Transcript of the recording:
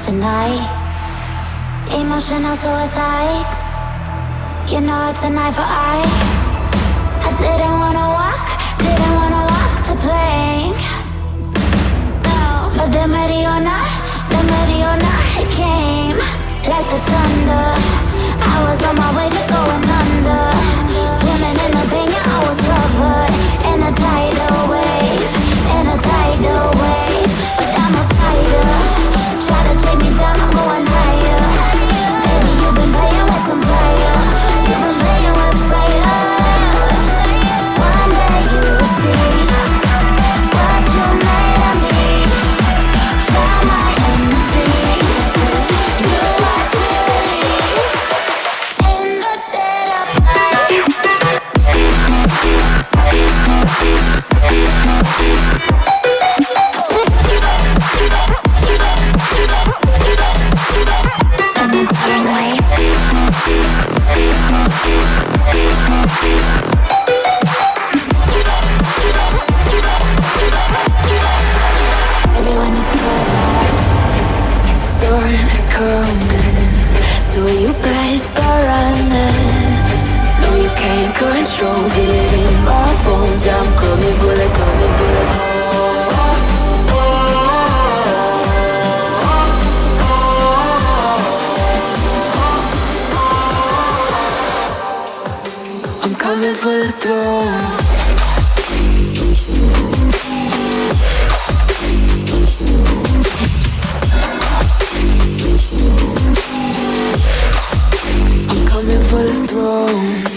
Tonight, emotional suicide. You know it's a knife for I didn't wanna walk the plank. No, but the Mariona, it came like the thunder. I was on my way to going under, swimming in the pain. Yeah, I was covered in a tidal wave, But I'm a fighter. Try to take me down, I'm going higher. Baby, you've been playing with some fire. You've been playing with fire. One day you'll see what you made of me. Found my enemies. You are release in the dead of night. Storm is coming, so you better start running. No, you can't control, feel it in my bones. I'm coming for the I'm coming for the throne. I'm coming for the throne.